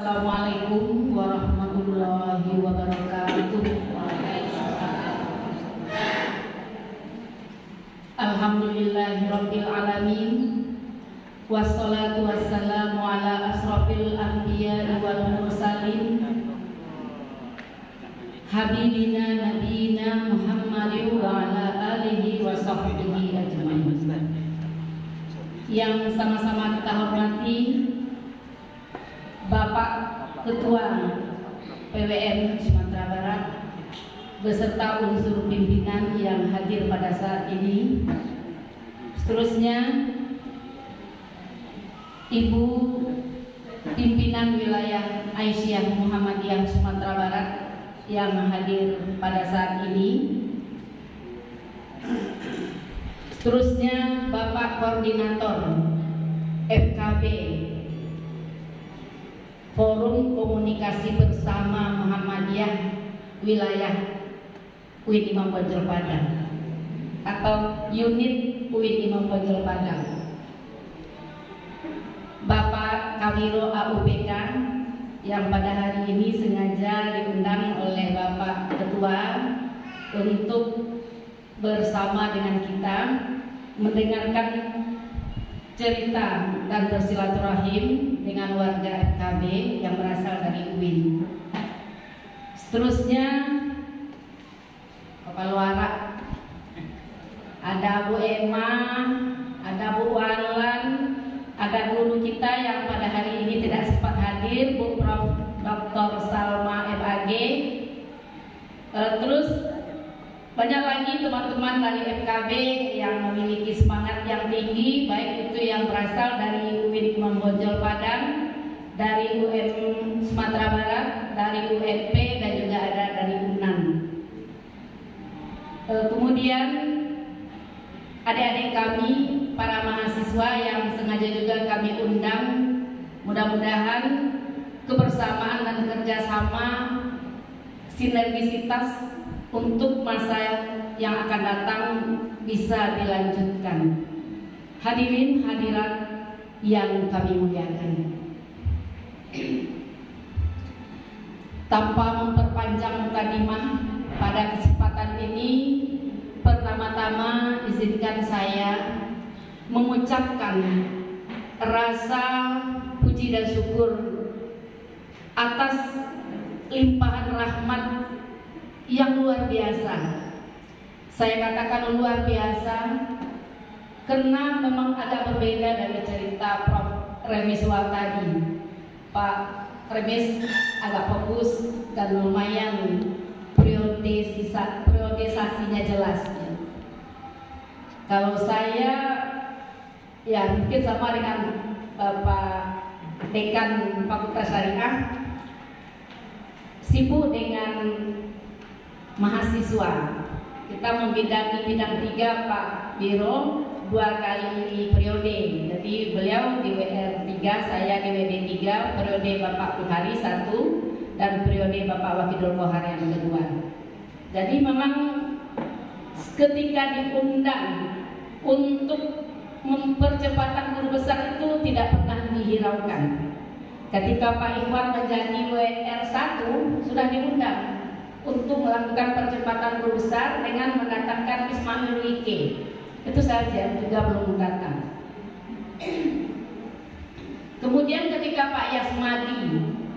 Assalamualaikum warahmatullahi wabarakatuh. Alhamdulillahirabbil alamin. Wassalatu wassalamu ala asrofil anbiya wal mursalin. Habibina nabiyina Muhammadin wa ala alihi wa sahbihi ajmain. Yang sama-sama kita hormati Bapak Ketua PWN Sumatera Barat beserta unsur pimpinan yang hadir pada saat ini. Seterusnya Ibu Pimpinan Wilayah Aisyah Muhammadiyah Sumatera Barat yang hadir pada saat ini. Seterusnya Bapak Koordinator FKB Forum Komunikasi Bersama Muhammadiyah Wilayah UIN Imam Bonjol Padang atau Unit UIN Imam Bonjol Padang, Bapak Kabiro AUBK yang pada hari ini sengaja diundang oleh Bapak Ketua untuk bersama dengan kita mendengarkan cerita dan bersilaturahim dengan warga FKB yang berasal dari UIN. Seterusnya Bapak Luara, ada Bu Emma, ada Bu Walan, ada guru kita yang pada hari ini tidak sempat hadir, Bu Prof. Dr. Salma FAG. Terus banyak lagi teman-teman dari FKB yang memiliki semangat yang tinggi, baik itu yang berasal dari UIN Imam Bonjol Padang, dari UM Sumatera Barat, dari UNP, dan juga ada dari UNAN. Kemudian adik-adik kami, para mahasiswa yang sengaja juga kami undang, mudah-mudahan kebersamaan dan kerjasama sinergisitas untuk masa yang akan datang bisa dilanjutkan. Hadirin hadirat yang kami muliakan, tanpa memperpanjang mukadimah pada kesempatan ini, pertama-tama izinkan saya mengucapkan rasa puji dan syukur atas limpahan rahmat yang luar biasa. Saya katakan luar biasa karena memang agak berbeda dari cerita Prof. Remis tadi. Pak Remis agak fokus dan lumayan priorisasinya jelas. Kalau saya ya mungkin sama dengan Bapak Dekan Fakultas Syariah, sibuk dengan mahasiswa. Kita membidangi bidang 3 Pak Biro 2 kali periode. Jadi beliau di WR 3, saya di WD 3, periode Bapak Buhari 1 dan periode Bapak Wakidul Kohar yang kedua. Jadi memang ketika diundang untuk mempercepatan guru besar itu tidak pernah dihiraukan. Ketika Pak Ikhwan menjadi WR 1 sudah diundang untuk melakukan percepatan guru besar dengan mendatangkan Ismail Like. Itu saja, juga belum datang. Kemudian ketika Pak Yasmadi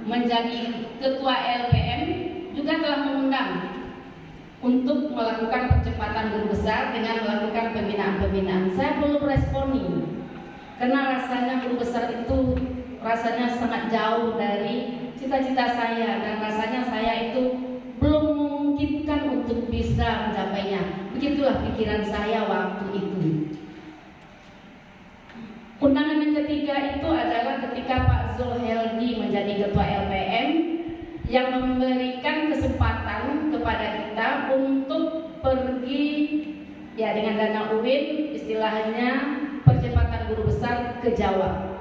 menjadi ketua LPM juga telah mengundang untuk melakukan percepatan guru besar dengan melakukan pembinaan-pembinaan. Saya belum responi karena rasanya guru besar itu rasanya sangat jauh dari cita-cita saya, dan rasanya saya itu belum memungkinkan untuk bisa mencapainya. Begitulah pikiran saya waktu itu. Undangan yang ketiga itu adalah ketika Pak Zulheldi menjadi ketua LPM yang memberikan kesempatan kepada kita untuk pergi ya dengan dana UIN, istilahnya percepatan guru besar ke Jawa,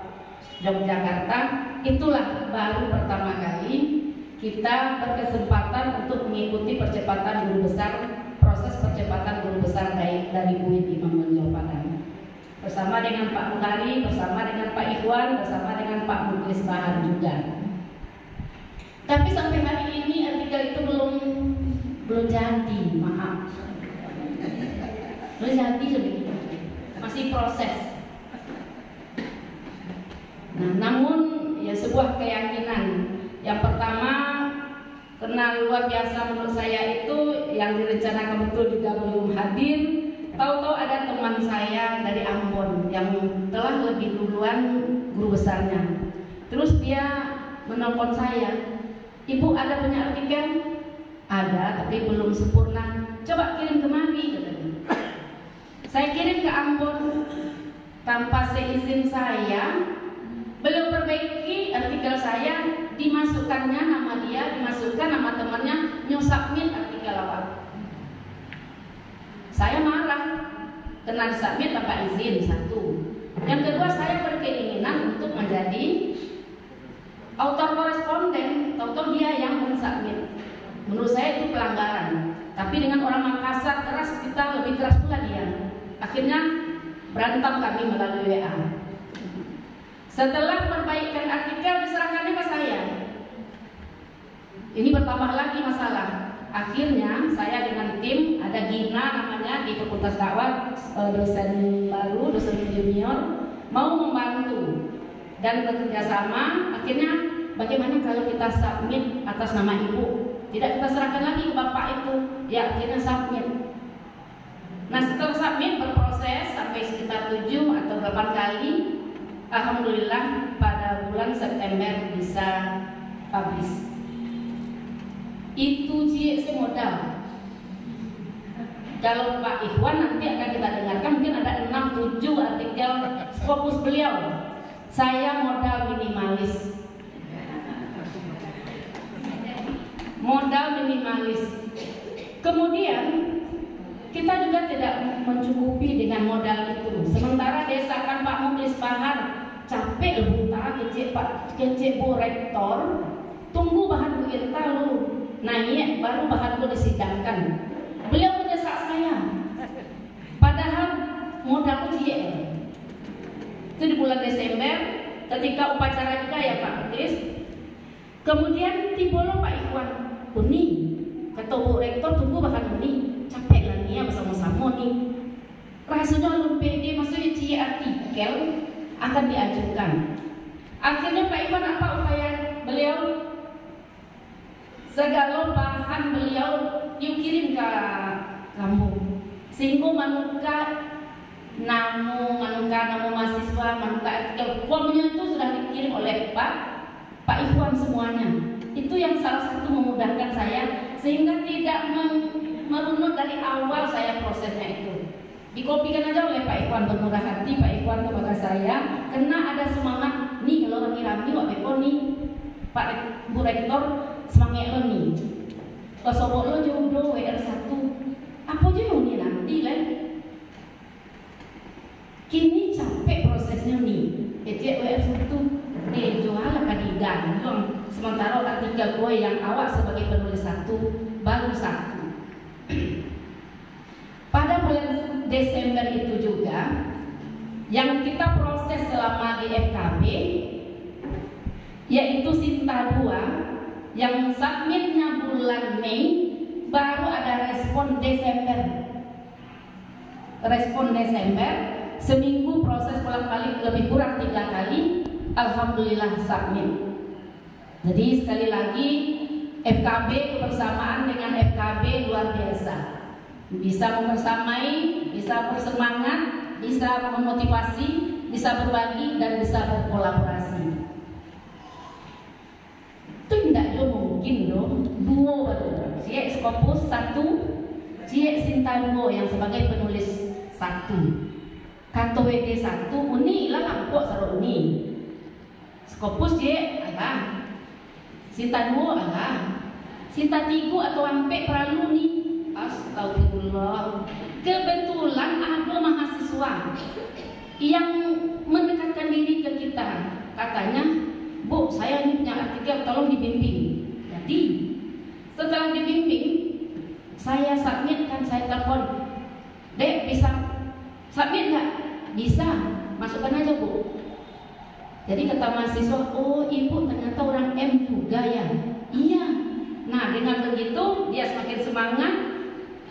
Yogyakarta. Itulah baru pertama kali kita berkesempatan untuk mengikuti percepatan guru besar, proses percepatan guru besar dari UIN Imam Bonjol Padang, bersama dengan Pak Buhari, bersama dengan Pak Ikhwan, bersama dengan Pak Muklis Bahar juga. Tapi sampai hari ini artikel itu belum jadi, maaf. Belum jadi sebegitu. Masih proses. Nah, namun ya sebuah keyakinan. Yang pertama, karena luar biasa menurut saya itu yang direncanakan betul juga belum hadir. Tahu-tahu ada teman saya dari Ambon yang telah lebih duluan guru besarnya. Terus dia menelpon saya, "Ibu ada punya artikel?" "Ada, tapi belum sempurna." "Coba kirim kemari," katanya. Saya kirim ke Ambon tanpa seizin saya. Beliau perbaiki artikel saya, dimasukkannya nama dia, dimasukkan nama temannya, submit artikel awal. Saya marah karena disubmit tanpa izin, satu. Yang kedua, saya berkeinginan untuk menjadi author koresponden. Tahu-tahu dia yang mensubmit. Menurut saya itu pelanggaran. Tapi dengan orang Makassar keras, kita lebih keras pula dia. Akhirnya berantem kami melalui WA. Setelah perbaikan artikel, diserahkannya ke saya. Ini bertambah lagi masalah. Akhirnya saya dengan tim, ada Gina namanya di Fakultas Dakwah, dosen baru, dosen junior, mau membantu dan bekerja sama. Akhirnya bagaimana kalau kita submit atas nama ibu? Tidak kita serahkan lagi ke bapak itu. Ya, akhirnya submit. Nah, setelah submit berproses sampai sekitar 7 atau 8 kali. Alhamdulillah pada bulan September bisa publish. Itu modal. Kalau Pak Ikhwan nanti akan kita dengarkan, mungkin ada 6-7 artikel fokus beliau. Saya modal minimalis. Modal minimalis. Kemudian kita juga tidak mencukupi dengan modal itu. Sementara desakan Pak Mukhlis Bahar, capek lebuta kecek Bu Rektor, tunggu bahan Bu Irta lu naik baru bahan Bu disidangkan. Beliau mendesak saya, padahal modal ujian. Itu di bulan Desember ketika upacara juga ya Pak Mukhlis. Kemudian tiba Pak Ikhwan, "Uni, kata Bu Rektor tunggu bahan Uni, capek lah nih ya bersama-sama nih." Rasanya belum pede, maksudnya cie artikel akan diajukan. Akhirnya Pak Ikhwan apa upaya beliau? Segala bahan beliau dikirim ke kamu, sehingga manuka namu mahasiswa, manuka artikel formnya itu sudah dikirim oleh Pak Ikhwan semuanya. Itu yang salah satu memudahkan saya sehingga tidak merunut dari awal saya prosesnya itu. Dikopikan aja oleh Pak Ikhwan, bermurah hati Pak Ikhwan kepada saya, karena ada semangat nih kalau rami-rami wak beko nih Pak Bu Rektor semangat lo nih. Kesobok lo jodoh WR1. Apa aja yang nih nanti lah. Kini capek prosesnya nih. Ejek WR1 jual kadigan. Sementara artikel gue yang awak sebagai penulis 1 baru 1. Pada bulan Desember itu juga yang kita proses selama di FKB, yaitu Sinta 2 yang submitnya bulan Mei, baru ada respon Desember. Seminggu proses bolak-balik lebih kurang 3 kali, alhamdulillah submit. Jadi sekali lagi FKB kebersamaan dengan FKB luar biasa. Bisa membersamai, bisa bersemangat, bisa memotivasi, bisa berbagi, dan bisa berkolaborasi. Itu tidak mungkin dong. Duo baru. Cie Skopus 1, Cie Sinta 2 yang sebagai penulis 1. Kanto WD 1, Uni lah lampok saru Uni. Skopus Cie alah. Sinta 2 alah. Sinta 3 atau ampe peralu nih. Astagfirullah. Kebetulan ada mahasiswa yang mendekatkan diri ke kita. Katanya, "Bu, saya ini punya artikel, tolong dibimbing." Jadi setelah dibimbing, saya submit kan, saya telepon, "Dek, bisa submit nggak?" "Bisa, masukkan aja Bu." Jadi kata mahasiswa, "Oh ibu ternyata orang M juga ya." "Iya dengan begitu dia semakin semangat.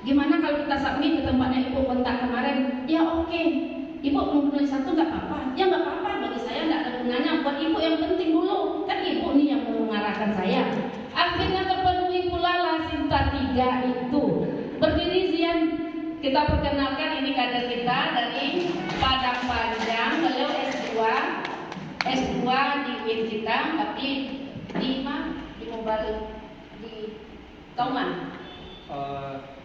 Gimana kalau kita submit ke tempatnya ibu kontak kemarin? Ya oke. Ibu mau menulis satu nggak apa-apa? Ya nggak apa-apa, bagi saya nggak ada gunanya. Buat ibu yang penting dulu, kan ibu nih yang mengarahkan saya. Akhirnya terpenuhi pula lah Sinta 3 itu. Berdiri Zian, kita perkenalkan ini kader kita dari Padang Panjang. Beliau S2 di UIN kita, tapi di Mubalik di Kauman.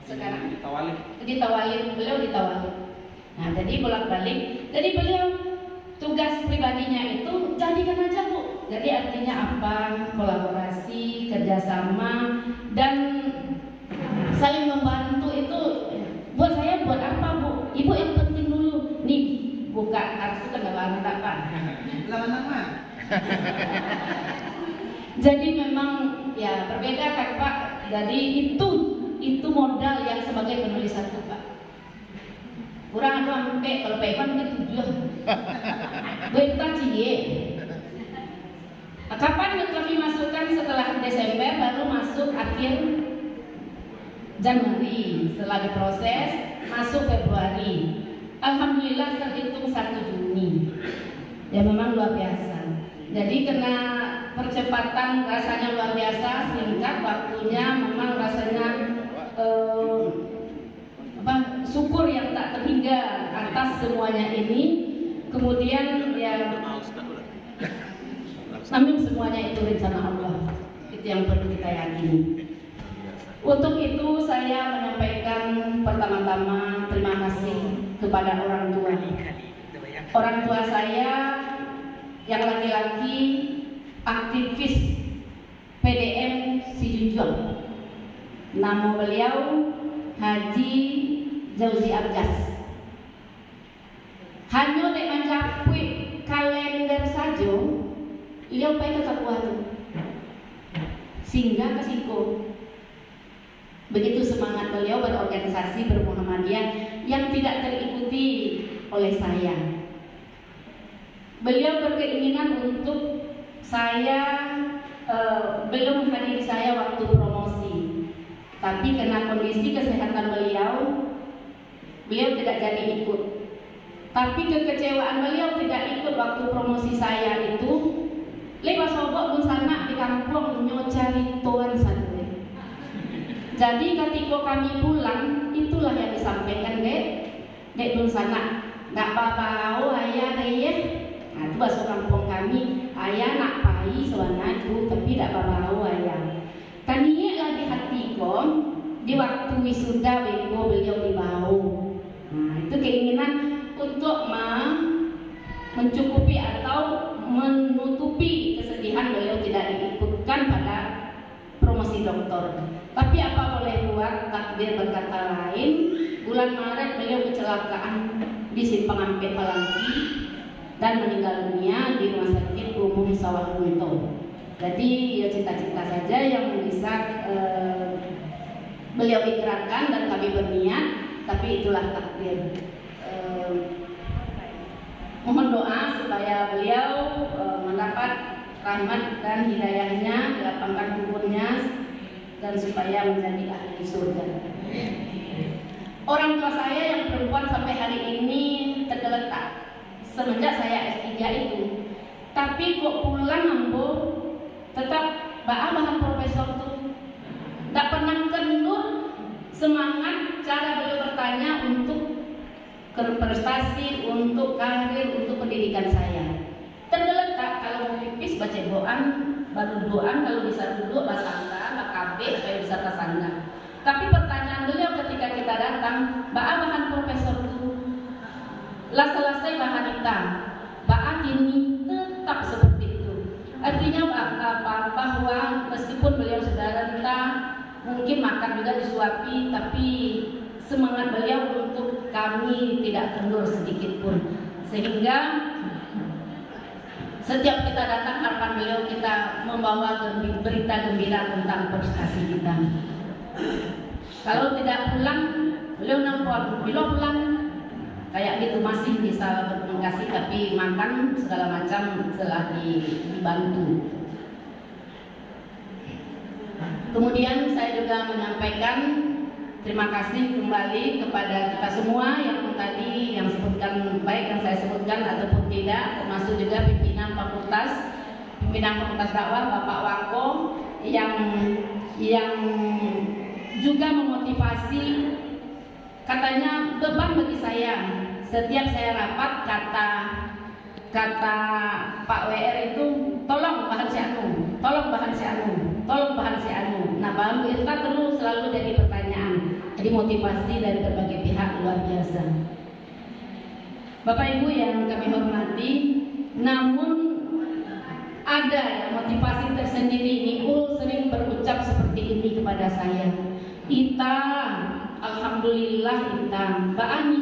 Sekarang di Tawalin. Di Tawalin, beliau di Tawalin. Nah, jadi bolak-balik. Jadi beliau tugas pribadinya itu jadikan aja Bu. Jadi artinya apa? Kolaborasi, kerjasama, dan saling membantu itu buat saya buat apa Bu? Ibu yang penting dulu. Nih buka kartu kendaraan apa? Lama-lama. Jadi memang ya berbeda kan Pak. Jadi itu modal yang sebagai penulis satu Pak. Kurang ada sampai kalau Pak Ivan itu 7. Berita cie. Kapan kami masukkan setelah Desember, baru masuk akhir Januari, setelah diproses masuk Februari. Alhamdulillah terhitung 1 Juni. Ya memang luar biasa. Jadi kena percepatan rasanya luar biasa, singkat waktunya, memang rasanya syukur yang tak terhingga atas semuanya ini. Kemudian ya, namun semuanya itu rencana Allah. Itu yang perlu kita yakini. Untuk itu saya menyampaikan pertama-tama terima kasih kepada orang tua. Orang tua saya yang laki-laki aktivis PDM Sijunjong. Nama beliau Haji Jauzi Abjas. Hanya dek mencapai kalender saja, beliau pergi ke Kapuatu, singgah ke Siko. Begitu semangat beliau berorganisasi bermuhammadiyah yang tidak terikuti oleh saya. Beliau berkeinginan untuk saya belum hadir saya waktu promosi, tapi karena kondisi kesehatan beliau tidak jadi ikut. Tapi kekecewaan beliau tidak ikut waktu promosi saya itu. Lewat sobok sana di kampung nyocari tuan satu. Jadi ketika kami pulang, itulah yang disampaikan dek dun sana. Nggak apa-apa, ayah deh. Nah, itu bahasa kampung kami, ayah nak pai soalnya itu, tapi tidak apa-apa ayah. Taninya lagi hati kom, di waktu wisuda beko beliau dibawa. Nah, itu keinginan untuk mencukupi atau menutupi kesedihan beliau tidak diikutkan pada promosi doktor. Tapi apa boleh buat, takdir berkata lain. Bulan Maret beliau kecelakaan di Simpang Ampel Palangki dan meninggal dunia di Rumah Sakit Umum Sawah Lunto. Jadi ya cita-cita saja yang bisa beliau ikrarkan dan kami berniat, tapi itulah takdir. Mohon doa supaya beliau mendapat rahmat dan hidayahnya, dilapangkan kuburnya, dan supaya menjadi ahli surga. Orang tua saya yang perempuan sampai hari ini tergeletak semenjak saya S3 itu. Tapi kok pulang ambo tetap bahan profesor tuh, tidak pernah kendur semangat cara beliau bertanya untuk berprestasi, untuk karir, untuk pendidikan saya. Tergeletak kalau mau pipis baca doaan, baru doaan, kalau bisa duduk basangka, makabe supaya bisa tasangga. Tapi pertanyaan beliau ketika kita datang, bahan profesor itu lah selesai bahan hitam, bahan ini tetap seperti itu. Artinya bahwa meskipun beliau sudah renta, mungkin makan juga disuapi, tapi semangat beliau untuk kami tidak kendur sedikit pun. Sehingga setiap kita datang harapan beliau kita membawa berita gembira tentang prestasi kita. Kalau tidak pulang, beliau nelfon, bila pulang kayak gitu masih bisa berkomunikasi, tapi makan segala macam telah dibantu. Kemudian saya juga menyampaikan terima kasih kembali kepada kita semua yang tadi yang sebutkan, baik yang saya sebutkan ataupun tidak, termasuk juga pimpinan fakultas dakwah Bapak Wako yang juga memotivasi. Katanya beban bagi saya setiap saya rapat, kata Pak WR itu tolong bahan si anu, tolong bahan si anu, tolong bahan si anu. Nah, bahan Bu Irta terus selalu jadi pertanyaan. Jadi motivasi dari berbagai pihak luar biasa. Bapak Ibu yang kami hormati, namun ada motivasi tersendiri. Niul sering berucap seperti ini kepada saya. Ita, alhamdulillah Ita, Mbak Ani,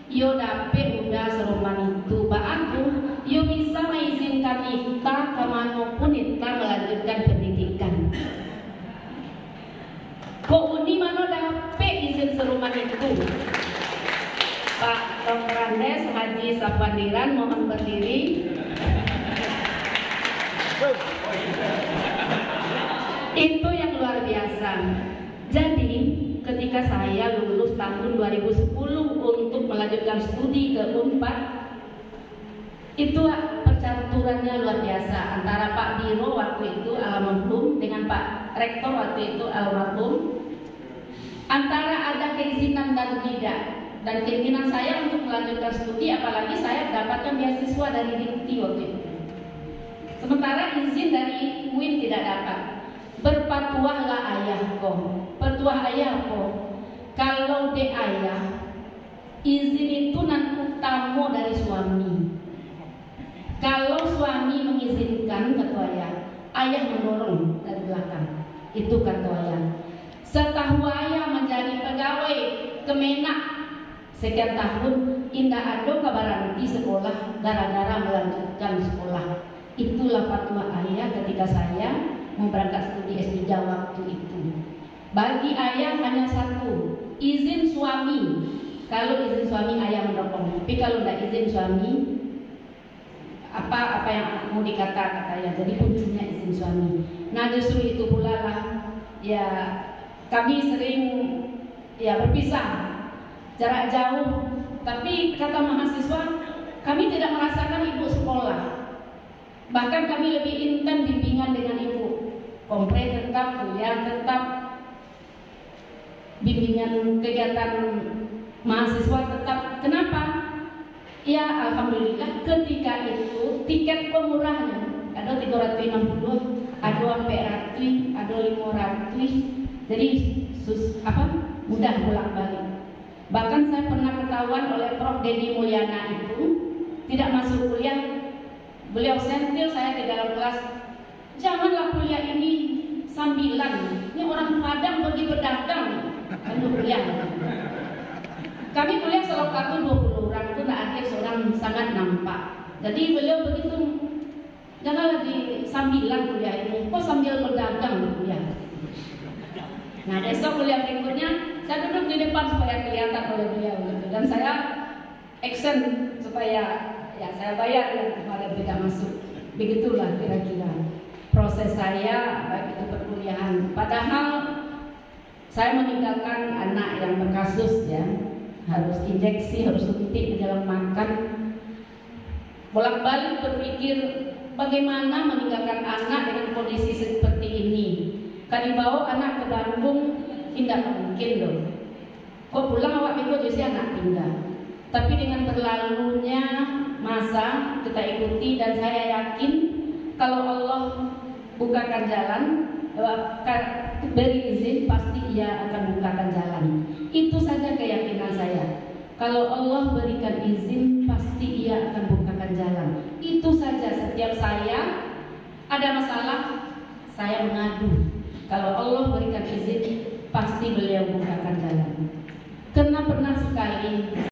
yo dapet udah seruman itu, Mbak aku, yo bisa mengizinkan Ita kemanapun Ita melanjutkan pendidikan. Kok Uni mana dapet izin seruman itu? Pak Dr. Randes Haji Safandiran mohon berdiri. Itu yang luar biasa. Jadi ketika saya lulus tahun 2010 untuk melanjutkan studi ke Unpad, itu percaturannya luar biasa antara Pak Biro waktu itu almarhum dengan Pak Rektor waktu itu almarhum, antara ada keizinan dan tidak. Dan keinginan saya untuk melanjutkan studi, apalagi saya mendapatkan beasiswa dari Dikti waktu itu. Sementara izin dari UIN tidak dapat. Berpatuahlah ayahku, petuah ayahku. Kalau de ayah, izin itu nan utama dari suami. Kalau suami mengizinkan ketua ayah mendorong dari belakang. Itu ketua ayah. Setahu ayah menjadi pegawai Kemenak sekian tahun, indah ada kabaranti sekolah gara-gara melanjutkan sekolah. Itulah fatwa ayah ketika saya mau berangkat studi S3 waktu itu. Bagi ayah hanya satu, izin suami. Kalau izin suami ayah mendorong, tapi kalau tidak izin suami, apa yang mau dikata ayah. Jadi kuncinya izin suami. Nah justru itu pula lah ya kami sering ya berpisah jarak jauh, tapi kata mahasiswa kami tidak merasakan ibu sekolah, bahkan kami lebih intens bimbingan dengan ibu. Kompre tetap, kuliah tetap, bimbingan kegiatan mahasiswa tetap. Kenapa? Ya alhamdulillah ketika itu tiket pemurahnya ada 360, ada 400, ada 500, jadi mudah bolak-balik. Bahkan saya pernah ketahuan oleh Prof. Dedi Mulyana itu tidak masuk kuliah. Beliau sentil saya di dalam kelas, janganlah kuliah ini sambilan. Ini orang Padang pergi berdagang, lalu kuliah. Kami kuliah selokatu 20 orang itu tidak ada seorang sangat nampak. Jadi beliau begitu, janganlah di sambilan kuliah ini. Kok sambil berdagang kuliah? Nah besok kuliah berikutnya saya duduk di depan supaya kelihatan oleh beliau gitu. Dan saya action supaya ya saya bayar yang kemarin tidak masuk. Begitulah kira-kira proses saya baik itu perkuliahan. Padahal saya meninggalkan anak yang berkasus ya, harus injeksi, harus suntik di dalam makan. Bolak-balik berpikir bagaimana meninggalkan anak dengan kondisi seperti ini. Kan dibawa anak ke Bandung tidak mungkin loh. Kok pulang awak ikut jadi anak tinggal. Tapi dengan berlalunya masa kita ikuti dan saya yakin kalau Allah bukakan jalan, beri izin pasti Ia akan bukakan jalan. Itu saja keyakinan saya. Kalau Allah berikan izin pasti Ia akan bukakan jalan. Itu saja. Setiap saya ada masalah saya mengadu. Kalau Allah berikan izin pasti beliau bukakan jalan. Karena pernah sekali